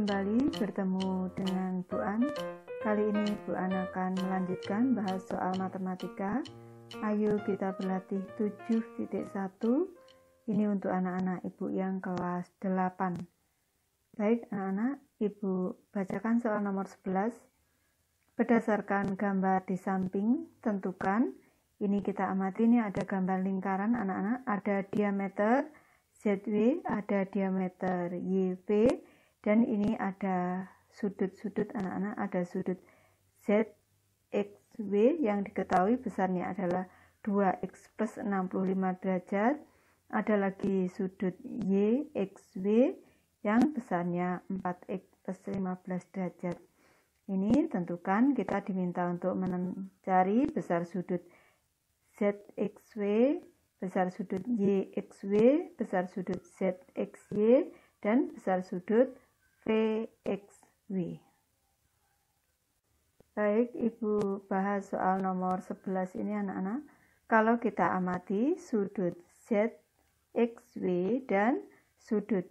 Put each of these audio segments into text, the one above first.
kembali bertemu dengan Bu An. Kali ini Bu An akan melanjutkan bahas soal matematika. Ayo kita berlatih 7.1. Ini untuk anak-anak Ibu yang kelas 8. Baik anak-anak, Ibu bacakan soal nomor 11. Berdasarkan gambar di samping, tentukan. Ini kita amati, ini ada gambar lingkaran anak-anak, ada diameter ZW, ada diameter YP, dan ini ada sudut-sudut anak-anak, ada sudut ZXW yang diketahui besarnya adalah 2x plus 65 derajat. Ada lagi sudut YXW yang besarnya 4x plus 15 derajat. Ini tentukan, kita diminta untuk mencari besar sudut ZXW, besar sudut YXW, besar sudut ZXY, dan besar sudut VXW. Baik, Ibu bahas soal nomor 11 ini anak-anak. Kalau kita amati sudut ZXW dan sudut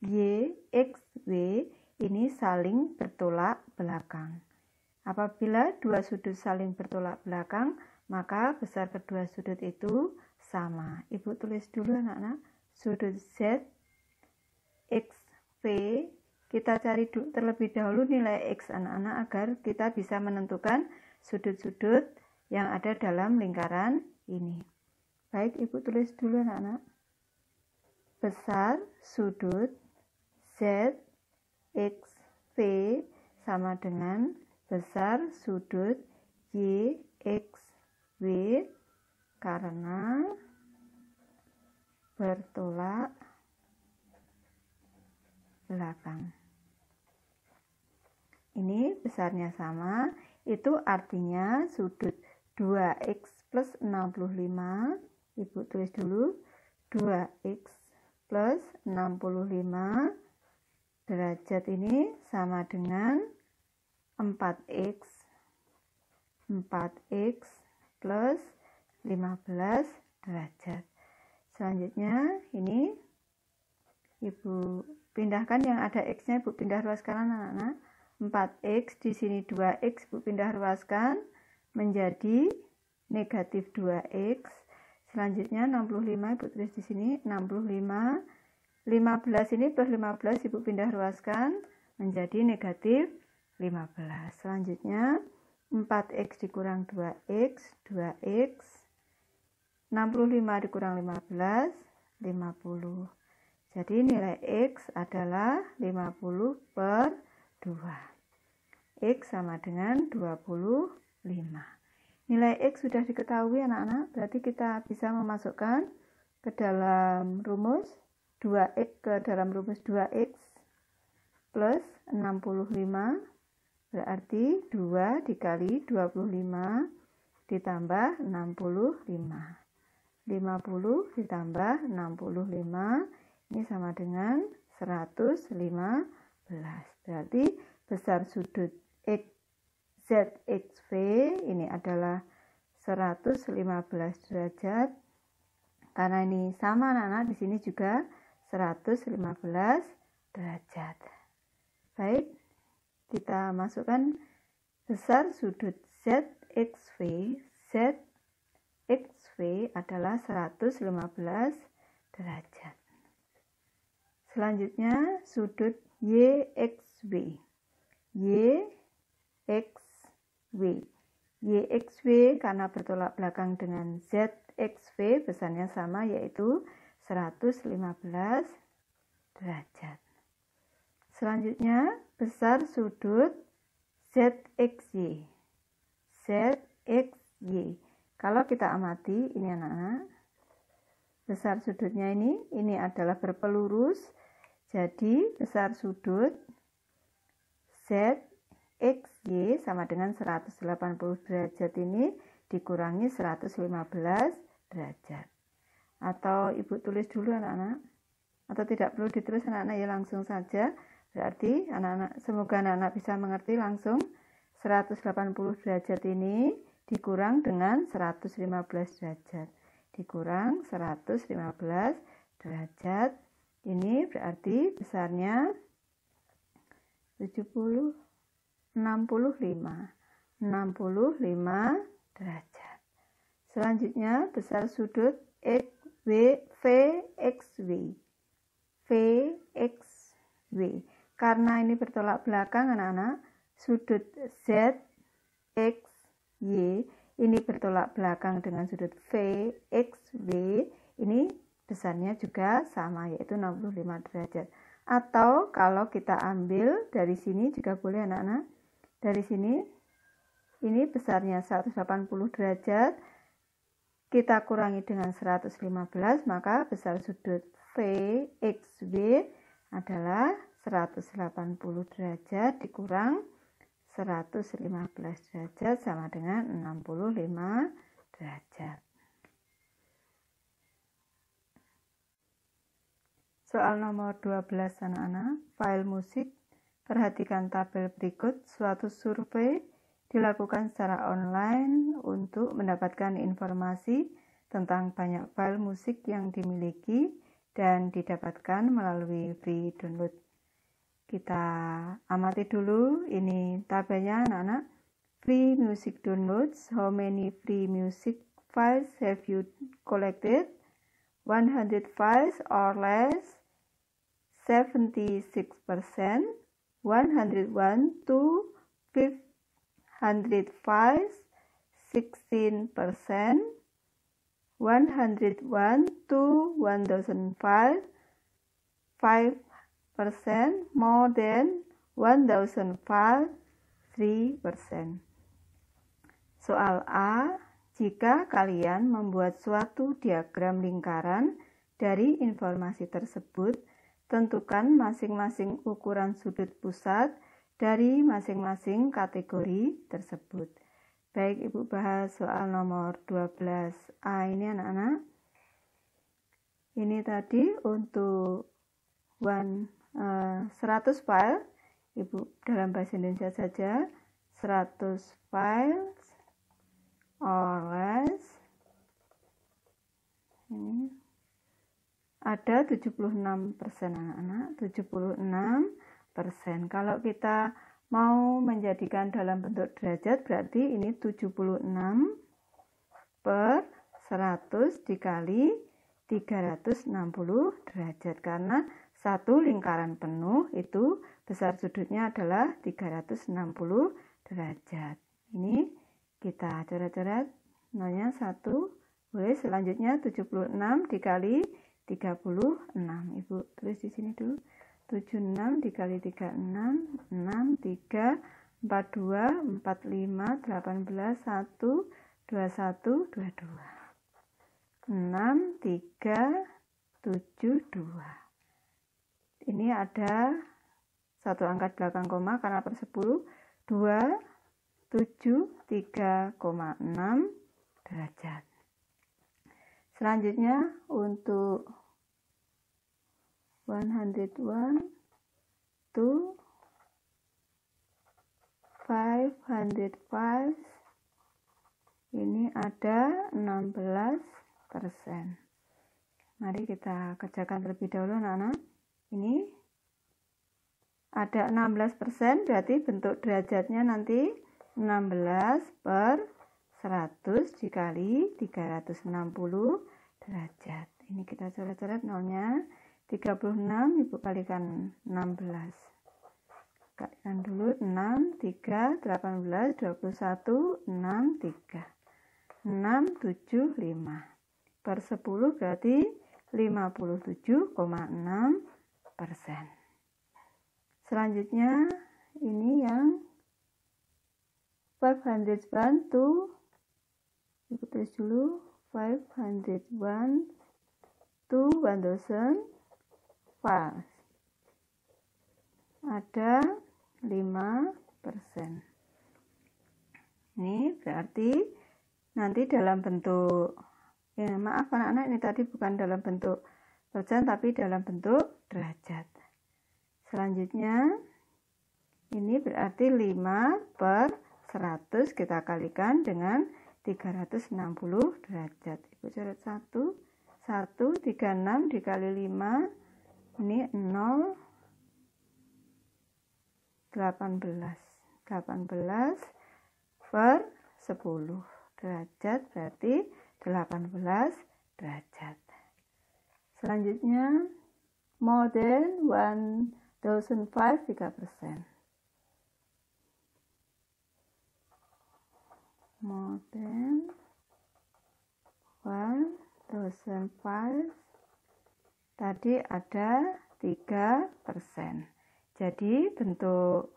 YXW ini saling bertolak belakang. Apabila dua sudut saling bertolak belakang, maka besar kedua sudut itu sama. Ibu tulis dulu anak-anak, sudut ZXV, kita cari terlebih dahulu nilai X anak-anak agar kita bisa menentukan sudut-sudut yang ada dalam lingkaran ini. Baik, Ibu tulis dulu anak-anak. Besar sudut ZXV sama dengan besar sudut YXW karena bertolak belakang. Ini besarnya sama, itu artinya sudut 2x plus 65, Ibu tulis dulu, 2x plus 65 derajat ini sama dengan 4x plus 15 derajat. Selanjutnya ini Ibu pindahkan yang ada X-nya, Ibu pindah ruaskan anak-anak. 4X di sini 2X, Ibu pindah ruaskan menjadi negatif 2X. Selanjutnya 65, Ibu tulis di sini 65. 15 ini plus 15, Ibu pindah ruaskan menjadi negatif 15. Selanjutnya 4X dikurang 2X, 2X. 65 dikurang 15, 50. Jadi nilai X adalah 50 per 2. X sama dengan 25. Nilai X sudah diketahui anak-anak, berarti kita bisa memasukkan ke dalam rumus 2X, ke dalam rumus 2X plus 65, berarti 2 dikali 25 ditambah 65. 50 ditambah 65, ini sama dengan 115. Berarti besar sudut ZXV ini adalah 115 derajat. Karena ini sama anak-anak, di sini juga 115 derajat. Baik, kita masukkan besar sudut ZXV adalah 115 derajat. Selanjutnya sudut YXW. YXW karena bertolak belakang dengan ZXV besarnya sama, yaitu 115 derajat. Selanjutnya besar sudut ZXY. Kalau kita amati ini anak-anak, besar sudutnya ini adalah berpelurus. Jadi besar sudut ZXY sama dengan 180 derajat ini dikurangi 115 derajat. Atau Ibu tulis dulu anak-anak, atau tidak perlu ditulis anak-anak, ya langsung saja. Berarti anak-anak, semoga anak-anak bisa mengerti langsung. 180 derajat ini dikurang dengan 115 derajat, dikurang 115 derajat. Ini berarti besarnya derajat. Selanjutnya besar sudut VXY. Karena ini bertolak belakang anak-anak, sudut ZXY ini bertolak belakang dengan sudut VXW, ini besarnya juga sama, yaitu 65 derajat. Atau kalau kita ambil dari sini juga boleh anak-anak. Dari sini, ini besarnya 180 derajat, kita kurangi dengan 115, maka besar sudut VXW adalah 180 derajat dikurang 115 derajat sama dengan 65 derajat. Soal nomor 12 anak-anak, file musik. Perhatikan tabel berikut. Suatu survei dilakukan secara online untuk mendapatkan informasi tentang banyak file musik yang dimiliki dan didapatkan melalui free download. Kita amati dulu, ini tabelnya anak-anak. Free music downloads. How many free music files have you collected? 100 files or less, 76%. 101 to 500 files, 16%. 101 to 1000 files, 5%. More than 1000 files, 3%. Soal A, jika kalian membuat suatu diagram lingkaran dari informasi tersebut, tentukan masing-masing ukuran sudut pusat dari masing-masing kategori tersebut. Baik, Ibu bahas soal nomor 12A ini anak-anak. Ini tadi untuk 100 file, Ibu dalam bahasa Indonesia saja, 100 files or less. Ini ada 76% anak-anak, 76%. Kalau kita mau menjadikan dalam bentuk derajat, berarti ini 76 per 100 dikali 360 derajat, karena satu lingkaran penuh itu besar sudutnya adalah 360 derajat. Ini kita coret-coret, nolnya 1, boleh. Selanjutnya 76 dikali 36. Ibu tulis di sini dulu. 76 dikali 36, 6, 3, 42, 45, 18, 1, 21, 22. 6, 3, 7, 2. Ini ada satu angka belakang koma karena per 10, 2, 7, 3,6 derajat. Selanjutnya untuk 101 to 500 files, ini ada 16%. Mari kita kerjakan terlebih dahulu anak-anak. Ini ada 16%, berarti bentuk derajatnya nanti 16 per 100 dikali 360 derajat. Ini kita coret-coret nolnya. 36 Ibu kalikan 16. Kalikan dulu 6, 3, 18, 21, 6, 3. 6, 7, 5. Per 10 berarti 57,6%. Selanjutnya ini yang 501 to, Ibu tulis dulu, 501 to 1000 files. Ada 5%. Ini berarti nanti dalam bentuk, ya maaf anak-anak, ini tadi bukan dalam bentuk persen tapi dalam bentuk derajat. Selanjutnya ini berarti 5 per 100 kita kalikan dengan 360 derajat. Ibu coret 1, 36 dikali 5, ini 0, 18. 18 per 10 derajat berarti 18 derajat. Selanjutnya, more than 1005 3%. More than 1005 tadi ada 3%. Jadi untuk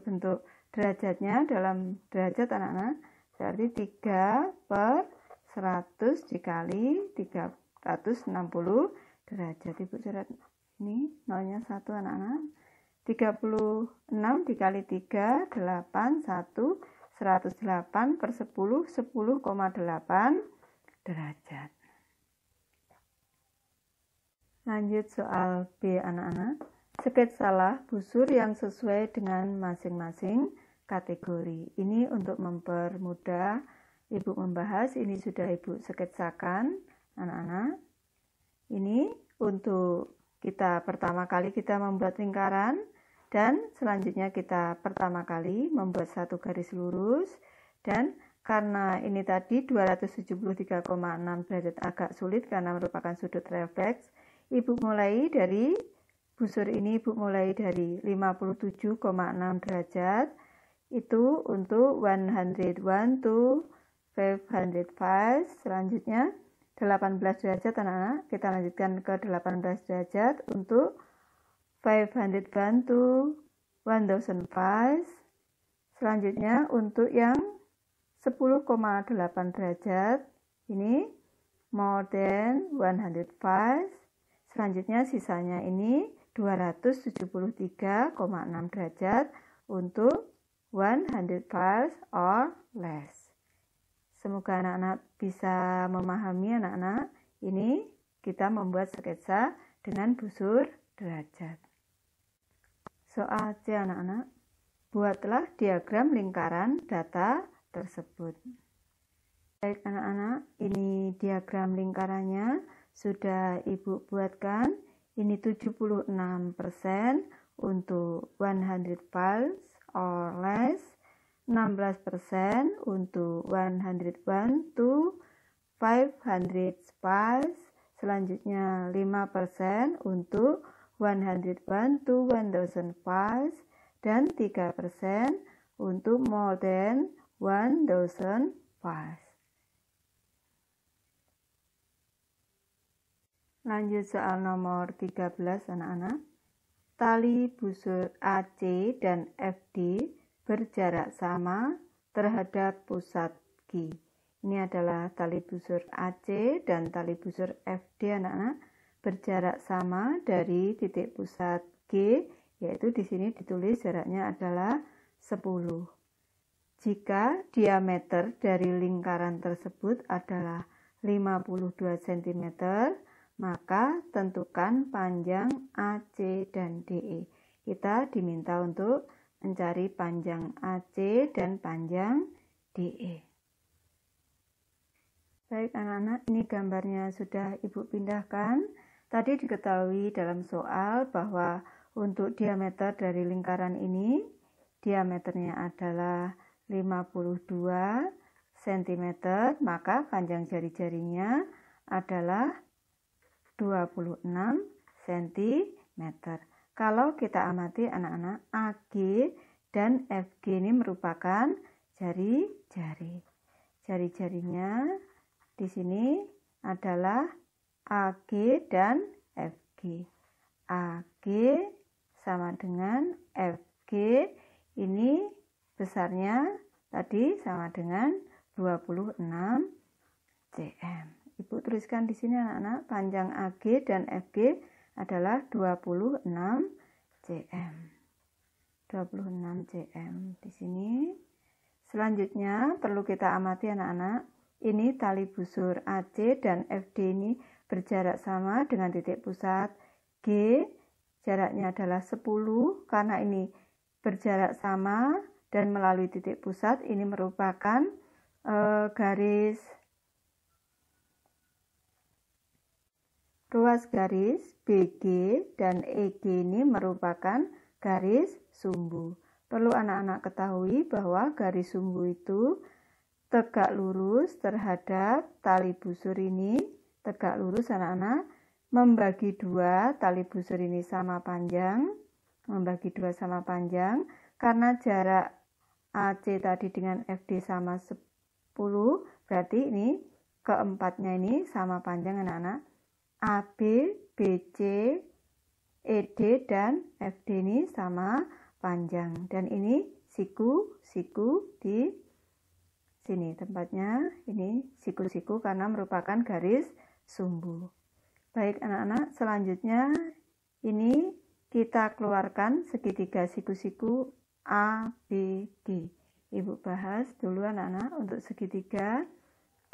bentuk derajatnya dalam derajat anak-anak berarti 3 per 100 dikali 360 derajat. Ibu coret ini nolnya 1 anak-anak. 36 dikali 3 8 1 108 per 10 10,8 derajat. Lanjut soal B anak-anak. Sketsalah busur yang sesuai dengan masing-masing kategori. Ini untuk mempermudah Ibu membahas, ini sudah Ibu sketsakan anak-anak. Ini untuk kita pertama kali kita membuat lingkaran dan selanjutnya kita pertama kali membuat satu garis lurus, dan karena ini tadi 273,6 derajat agak sulit karena merupakan sudut refleks, Ibu mulai dari busur ini, Ibu mulai dari 57,6 derajat, itu untuk 101 to 505, selanjutnya 18 derajat anak-anak, kita lanjutkan ke 18 derajat untuk 501 to 1005, selanjutnya untuk yang 10,8 derajat, ini more than 105, selanjutnya sisanya ini 273,6 derajat untuk 105 or less. Semoga anak-anak bisa memahami anak-anak. Ini kita membuat sketsa dengan busur derajat. Soal C anak-anak. Buatlah diagram lingkaran data tersebut. Baik anak-anak, ini diagram lingkarannya sudah Ibu buatkan. Ini 76% untuk 100 or less, 16% untuk 101 to 505, selanjutnya 5% untuk 101 to 1005, dan 3% untuk more than 1005. Lanjut soal nomor 13 anak-anak. Tali busur AC dan FD berjarak sama terhadap pusat G. Ini adalah tali busur AC dan tali busur FD anak-anak berjarak sama dari titik pusat G, yaitu di sini ditulis jaraknya adalah 10. Jika diameter dari lingkaran tersebut adalah 52 cm, maka tentukan panjang AC dan DE. Kita diminta untuk mencari panjang AC dan panjang DE. Baik anak-anak, ini gambarnya sudah Ibu pindahkan. Tadi diketahui dalam soal bahwa untuk diameter dari lingkaran ini, diameternya adalah 52 cm, maka panjang jari-jarinya adalah 26 cm. Kalau kita amati anak-anak, AG dan FG ini merupakan jari-jari. Jari-jarinya di sini adalah AG dan FG. AG sama dengan FG, ini besarnya tadi sama dengan 26 cm. Ibu tuliskan di sini anak-anak, panjang AG dan FG adalah 26 cm. 26 cm di sini. Selanjutnya perlu kita amati anak-anak, ini tali busur AC dan FD ini berjarak sama dengan titik pusat G. Jaraknya adalah 10, karena ini berjarak sama dan melalui titik pusat, ini merupakan garis ruas garis BG dan EG ini merupakan garis sumbu. Perlu anak-anak ketahui bahwa garis sumbu itu tegak lurus terhadap tali busur ini. Tegak lurus anak-anak, membagi dua, tali busur ini sama panjang. Membagi dua sama panjang. Karena jarak AC tadi dengan FD sama 10, berarti ini keempatnya ini sama panjang anak-anak. AB, BC, ED, dan FD ini sama panjang. Dan ini siku di sini tempatnya, ini siku-siku karena merupakan garis sumbu. Baik anak-anak, selanjutnya ini kita keluarkan segitiga siku-siku ABD. Ibu bahas dulu anak-anak untuk segitiga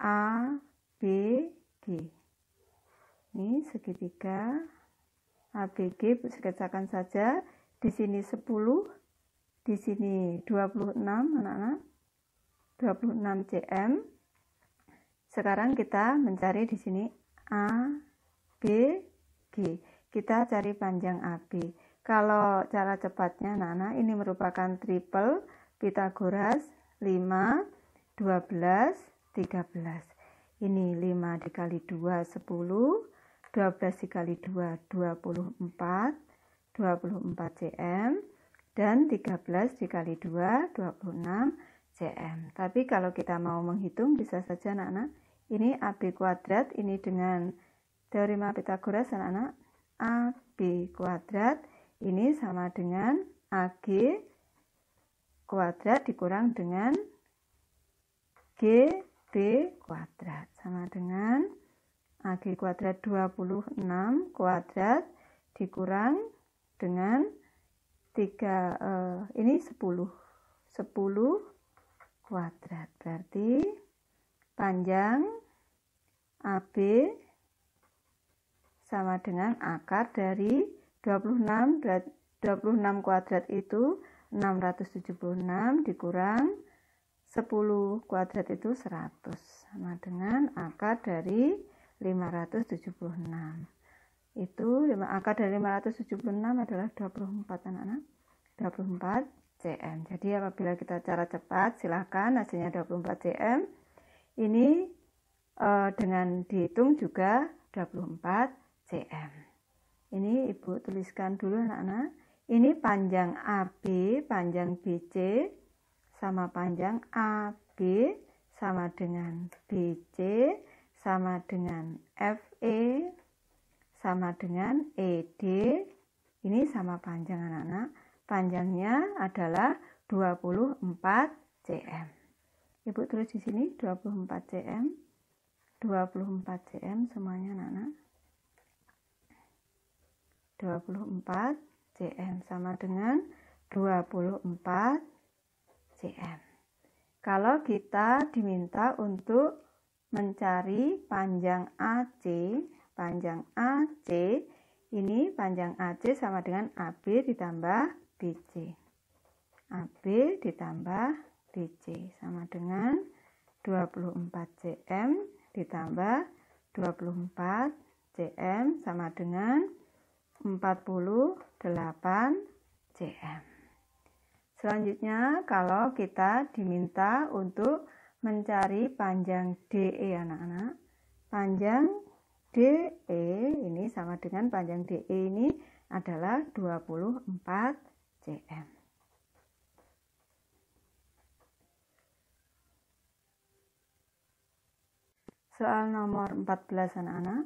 ABD. Ini segitiga ABG, Ibu sketsakan saja. Di sini 10, di sini 26 anak-anak, 26 cm. Sekarang kita mencari di sini ABG. Kita cari panjang AB. Kalau cara cepatnya anak-anak, ini merupakan triple Pythagoras 5, 12, 13. Ini 5 dikali 2, 10, 12 dikali 2, 24, 24 cm, dan 13 dikali 2, 26 cm. Tapi kalau kita mau menghitung bisa saja anak-anak, ini AB kuadrat, ini dengan teorema Pythagoras anak-anak, AB kuadrat ini sama dengan AG kuadrat dikurang dengan GB kuadrat, sama dengan AG kuadrat 26 kuadrat dikurang dengan 3, ini 10 kuadrat, berarti panjang AB sama dengan akar dari 26 kuadrat itu 676 dikurang 10 kuadrat itu 100, sama dengan akar dari 576. Itu akar dari 576 adalah 24 anak-anak, 24 cm. Jadi apabila kita cara cepat silakan hasilnya 24 cm. Ini dengan dihitung juga 24 cm. Ini Ibu tuliskan dulu anak-anak. Ini panjang AB, panjang BC sama panjang AB sama dengan BC sama dengan FE sama dengan ED. Ini sama panjang anak-anak. Panjangnya adalah 24 cm. Ibu tulis di sini 24 cm. 24 cm semuanya anak-anak. 24 cm sama dengan 24 cm. Kalau kita diminta untuk mencari panjang AC, ini panjang AC sama dengan AB ditambah BC. AB ditambah BC sama dengan 24 cm ditambah 24 cm sama dengan 48 cm. Selanjutnya kalau kita diminta untuk mencari panjang DE anak-anak, panjang DE ini sama dengan panjang DE ini adalah 24 cm. Soal nomor 14 anak-anak.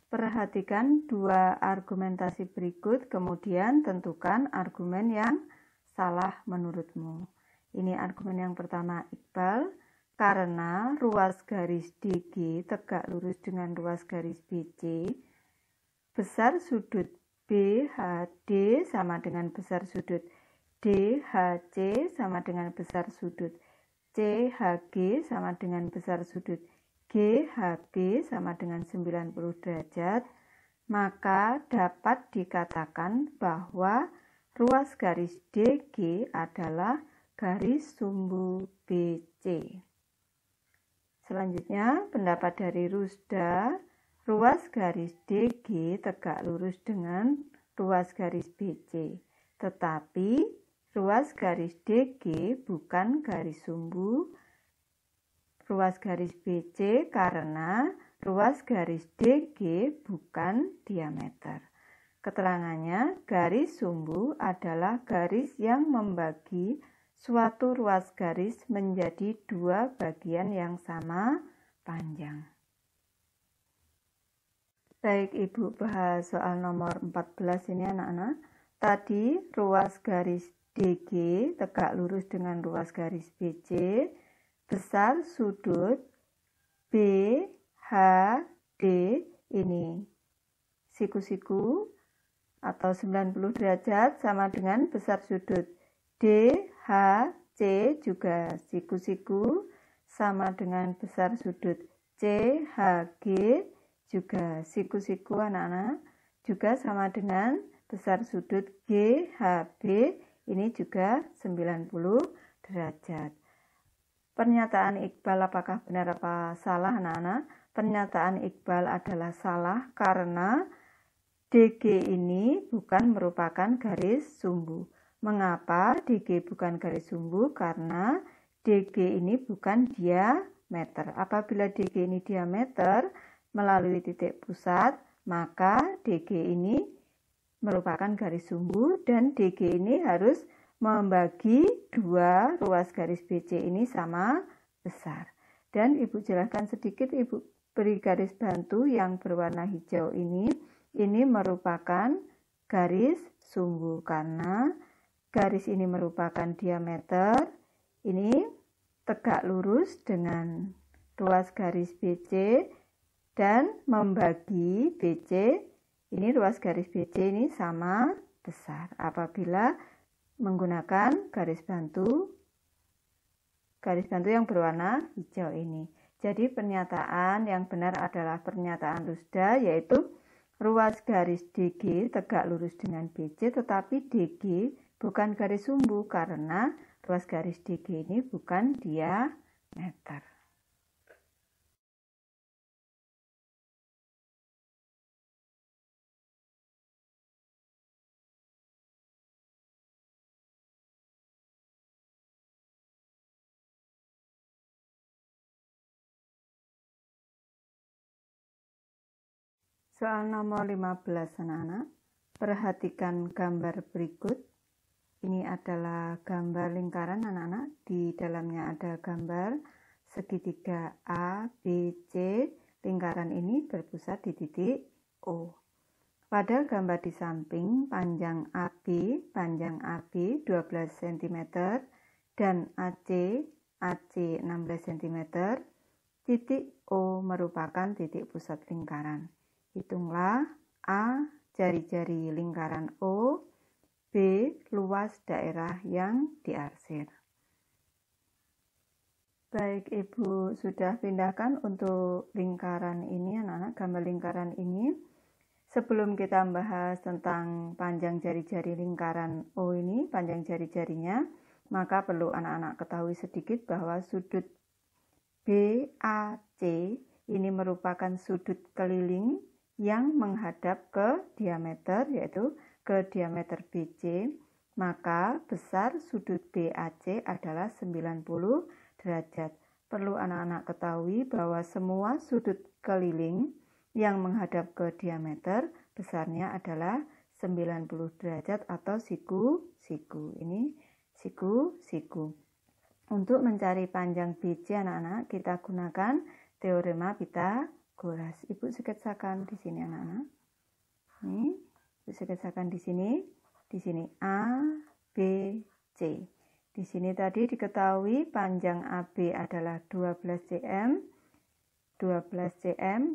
Perhatikan dua argumentasi berikut, kemudian tentukan argumen yang salah menurutmu. Ini argumen yang pertama, Iqbal. Karena ruas garis DG tegak lurus dengan ruas garis BC, besar sudut BHD sama dengan besar sudut DHC sama dengan besar sudut CHG sama dengan besar sudut GHB sama dengan 90 derajat, maka dapat dikatakan bahwa ruas garis DG adalah garis sumbu BC. Selanjutnya, pendapat dari Rusda, ruas garis DG tegak lurus dengan ruas garis BC. Tetapi, ruas garis DG bukan garis sumbu ruas garis BC karena ruas garis DG bukan diameter. Keterangannya, garis sumbu adalah garis yang membagi suatu ruas garis menjadi dua bagian yang sama panjang. Baik, Ibu bahas soal nomor 14 ini anak-anak. Tadi ruas garis DG tegak lurus dengan ruas garis BC. Besar sudut BHD ini siku-siku atau 90 derajat sama dengan besar sudut DHC juga siku-siku sama dengan besar sudut CHG juga siku-siku anak-anak juga sama dengan besar sudut GHB ini juga 90 derajat. Pernyataan Iqbal apakah benar apa salah anak-anak? Pernyataan Iqbal adalah salah karena DG ini bukan merupakan garis sumbu. Mengapa DG bukan garis sumbu? Karena DG ini bukan diameter. Apabila DG ini diameter melalui titik pusat, maka DG ini merupakan garis sumbu dan DG ini harus membagi dua ruas garis BC ini sama besar. Dan Ibu jelaskan sedikit, Ibu beri garis bantu yang berwarna hijau ini merupakan garis sumbu karena garis ini merupakan diameter, ini tegak lurus dengan ruas garis BC dan membagi BC, ini ruas garis BC ini sama besar. Apabila menggunakan garis bantu yang berwarna hijau ini. Jadi pernyataan yang benar adalah pernyataan Rusda, yaitu ruas garis DG tegak lurus dengan BC, tetapi DG bukan garis sumbu karena ruas garis DG ini bukan diameter. Soal nomor 15 anak-anak, perhatikan gambar berikut. Ini adalah gambar lingkaran anak-anak, di dalamnya ada gambar segitiga A, B, C. Lingkaran ini berpusat di titik O. Pada gambar di samping, panjang AB 12 cm dan AC 16 cm. Titik O merupakan titik pusat lingkaran. Hitunglah A, jari-jari lingkaran O, B, luas daerah yang diarsir. Baik, Ibu sudah pindahkan untuk lingkaran ini, anak-anak, gambar lingkaran ini. Sebelum kita membahas tentang panjang jari-jari lingkaran O ini, panjang jari-jarinya, maka perlu anak-anak ketahui sedikit bahwa sudut BAC ini merupakan sudut keliling yang menghadap ke diameter, yaitu ke diameter BC, maka besar sudut BAC adalah 90 derajat. Perlu anak-anak ketahui bahwa semua sudut keliling yang menghadap ke diameter besarnya adalah 90 derajat atau siku-siku. Ini siku-siku. Untuk mencari panjang BC anak-anak, kita gunakan teorema Pitagoras. Ibu sketsakan di sini anak-anak. Ini, Ibu sketsakan di sini A, B, C. Di sini tadi diketahui panjang AB adalah 12 cm,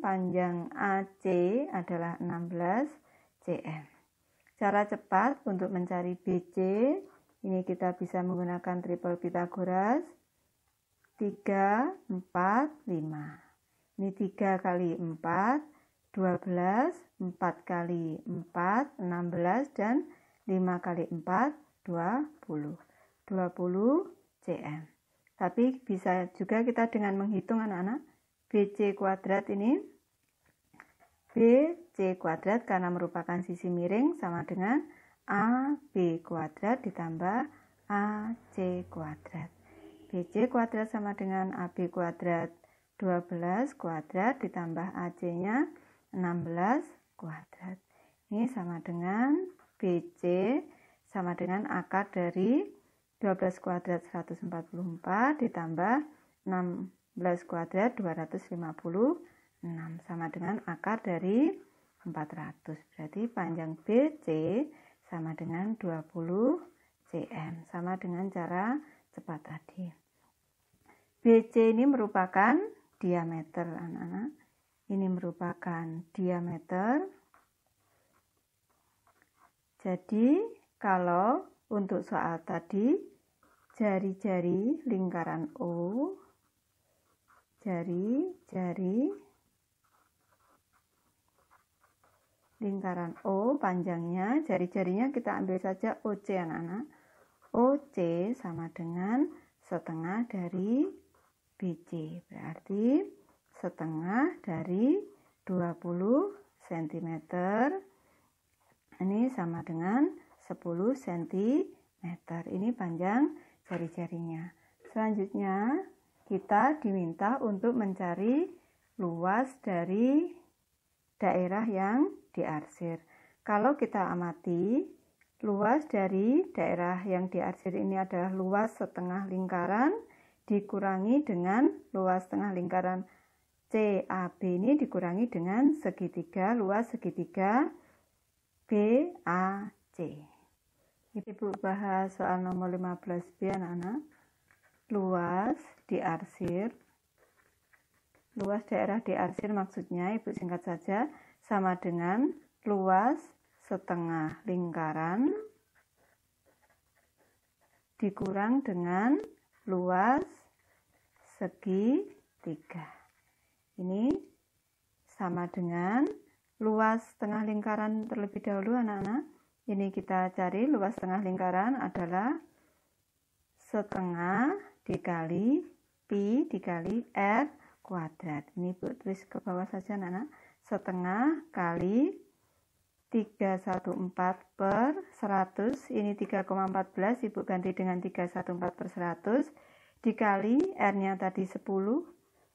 panjang AC adalah 16 cm. Cara cepat untuk mencari BC, ini kita bisa menggunakan triple Pitagoras. 3, 4, 5. Ini 3 kali 4, 12, 4 kali 4, 16, dan 5 kali 4, 20. 20 cm. Tapi bisa juga kita dengan menghitung anak-anak. BC kuadrat ini, BC kuadrat karena merupakan sisi miring sama dengan AB kuadrat ditambah AC kuadrat. BC kuadrat sama dengan AB kuadrat 12 kuadrat ditambah AC-nya 16 kuadrat. Ini sama dengan BC sama dengan akar dari 12 kuadrat 144 ditambah 16 kuadrat 256 sama dengan akar dari 400. Berarti panjang BC sama dengan 20 cm. Sama dengan cara cepat tadi. BC ini merupakan diameter, anak-anak. Ini merupakan diameter. Jadi kalau untuk soal tadi, jari-jari lingkaran O, jari-jari lingkaran O panjangnya, jari-jarinya kita ambil saja OC, anak-anak. OC sama dengan setengah dari BC, berarti setengah dari 20 cm. Ini sama dengan 10 cm. Ini panjang jari-jarinya. Selanjutnya kita diminta untuk mencari luas dari daerah yang diarsir. Kalau kita amati, luas dari daerah yang diarsir ini adalah luas setengah lingkaran dikurangi dengan luas setengah lingkaran CAB ini dikurangi dengan segitiga, luas segitiga BAC. Ibu bahas soal nomor 15B, anak-anak. Luas diarsir. Luas daerah diarsir maksudnya, ibu singkat saja, sama dengan luas setengah lingkaran dikurang dengan luas segitiga. Ini sama dengan luas setengah lingkaran terlebih dahulu, anak-anak. Ini kita cari luas setengah lingkaran adalah setengah dikali pi dikali r kuadrat. Ini ibu tulis ke bawah saja, anak-anak. Setengah kali 314 per 100, ini 3,14, ibu ganti dengan 314 per 100, dikali R-nya tadi 10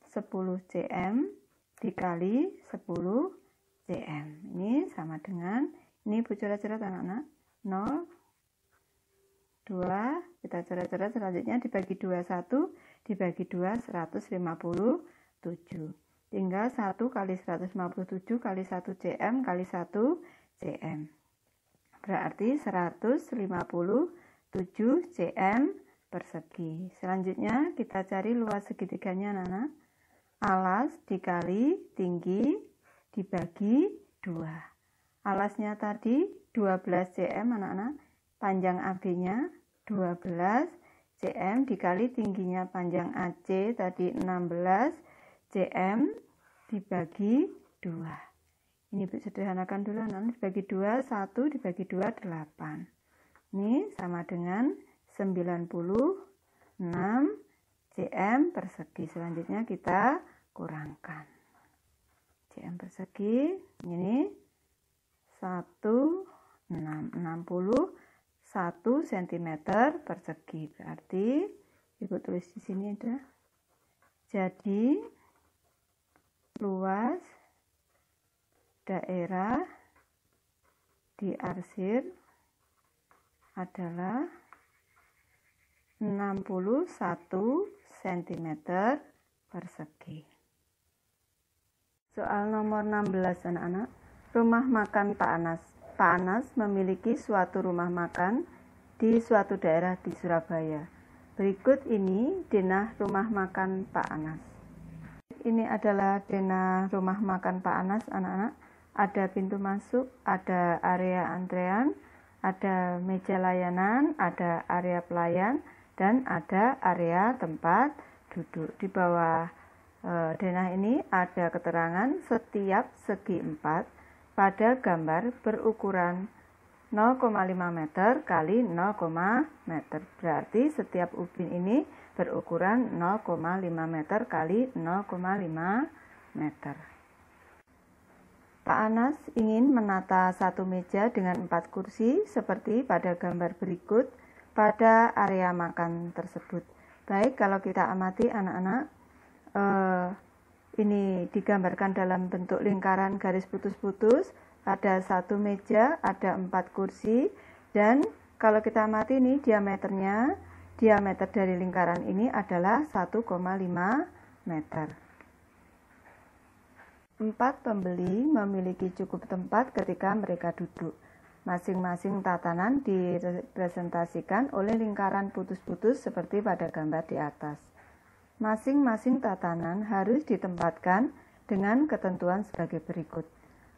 cm, dikali 10 cm. Ini sama dengan, ini ibu coret-coret, anak-anak, 0, 2, kita coret-coret, selanjutnya dibagi 2, 1, dibagi 2, 157. Tinggal 1 kali 157 kali 1 cm kali 1 cm. Berarti 157 cm persegi. Selanjutnya kita cari luas segitiganya, anak-anak. Alas dikali tinggi dibagi 2. Alasnya tadi 12 cm, anak-anak. Panjang AB-nya 12 cm dikali tingginya panjang AC tadi 16 cm dibagi 2. Ini sederhanakan dulu, anak-anak. Dibagi 2, 1 dibagi 2, 8. Ini sama dengan 96 cm persegi. Selanjutnya kita kurangkan. Cm persegi ini 61 cm persegi. Berarti ibu tulis di sini ada. Jadi luas daerah diarsir adalah 61 cm persegi. Soal nomor 16, anak-anak. Rumah makan Pak Anas. Pak Anas memiliki suatu rumah makan di suatu daerah di Surabaya. Berikut ini denah rumah makan Pak Anas. Ini adalah denah rumah makan Pak Anas, anak-anak. Ada pintu masuk, ada area antrean, ada meja layanan, ada area pelayan, dan ada area tempat duduk. Di bawah denah ini ada keterangan setiap segi 4 pada gambar berukuran 0,5 meter kali 0, meter. Berarti setiap ubin ini berukuran 0,5 meter kali 0,5 meter. Pak Anas ingin menata satu meja dengan 4 kursi seperti pada gambar berikut. pada area makan tersebut. Baik, kalau kita amati anak-anak, ini digambarkan dalam bentuk lingkaran garis putus-putus, ada 1 meja, ada 4 kursi, dan kalau kita amati ini diameter dari lingkaran ini adalah 1,5 meter. 4 pembeli memiliki cukup tempat ketika mereka duduk. Masing-masing tatanan direpresentasikan oleh lingkaran putus-putus seperti pada gambar di atas. Masing-masing tatanan harus ditempatkan dengan ketentuan sebagai berikut.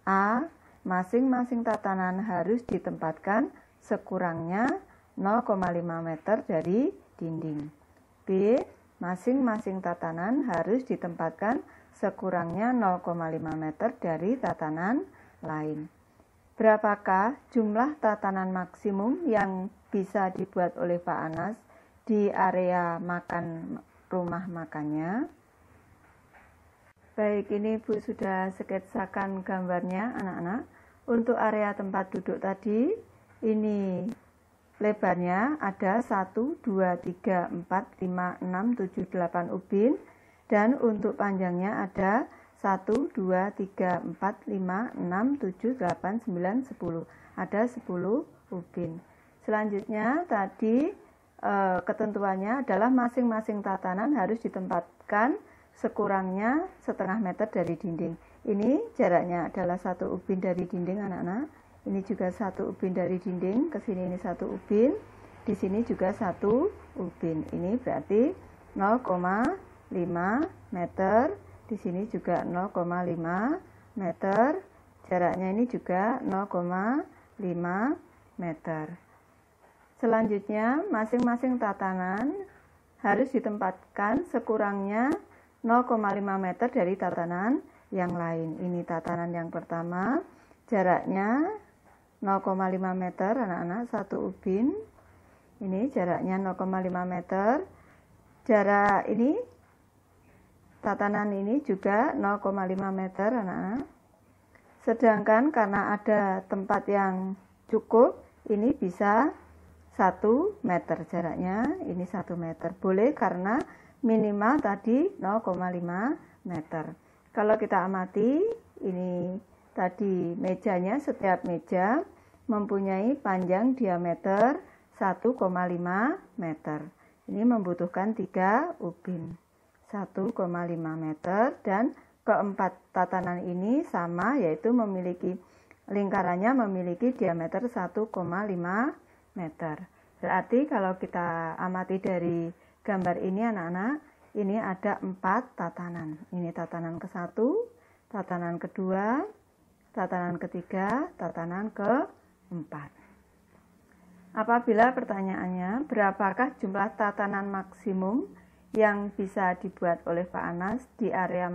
A. Masing-masing tatanan harus ditempatkan sekurangnya 0,5 meter dari dinding. B. Masing-masing tatanan harus ditempatkan sekurangnya 0,5 meter dari tatanan lain. Berapakah jumlah tatanan maksimum yang bisa dibuat oleh Pak Anas di area rumah makannya? Baik, ini Bu sudah sketsakan gambarnya anak-anak. Untuk area tempat duduk tadi, ini lebarnya ada 1, 2, 3, 4, 5, 6, 7, 8 ubin. Dan untuk panjangnya ada 1, 2, 3, 4, 5, 6, 7, 8, 9, 10. Ada 10 ubin. Selanjutnya tadi ketentuannya adalah masing-masing tatanan harus ditempatkan sekurangnya setengah meter dari dinding. Ini jaraknya adalah 1 ubin dari dinding anak-anak. Ini juga 1 ubin dari dinding, ke sini ini 1 ubin. Di sini juga 1 ubin. Ini berarti 0,5 meter. Di sini juga 0,5 meter, jaraknya ini juga 0,5 meter. Selanjutnya, masing-masing tatanan harus ditempatkan sekurangnya 0,5 meter dari tatanan yang lain. Ini tatanan yang pertama, jaraknya 0,5 meter, anak-anak, 1 ubin. Ini jaraknya 0,5 meter. Jarak ini tatanan ini juga 0,5 meter anak-anak. Sedangkan karena ada tempat yang cukup, ini bisa 1 meter jaraknya, ini 1 meter. Boleh karena minimal tadi 0,5 meter. Kalau kita amati, ini tadi mejanya, setiap meja mempunyai panjang diameter 1,5 meter. Ini membutuhkan 3 ubin. 1,5 meter, dan keempat tatanan ini sama, yaitu lingkarannya memiliki diameter 1,5 meter. Berarti kalau kita amati dari gambar ini anak-anak, ini ada 4 tatanan. Ini tatanan ke-1, tatanan kedua, tatanan ketiga, tatanan ke-4. Apabila pertanyaannya, berapakah jumlah tatanan maksimum yang bisa dibuat oleh Pak Anas di area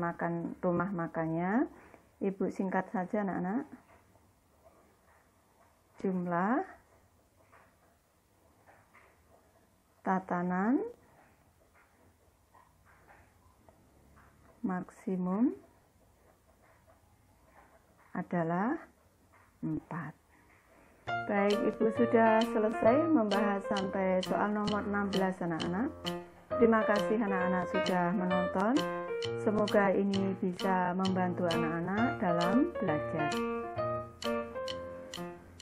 rumah makannya? Ibu singkat saja anak-anak. Jumlah tatanan maksimum adalah 4. Baik, Ibu sudah selesai membahas sampai soal nomor 16 anak-anak. Terima kasih anak-anak sudah menonton. Semoga ini bisa membantu anak-anak dalam belajar.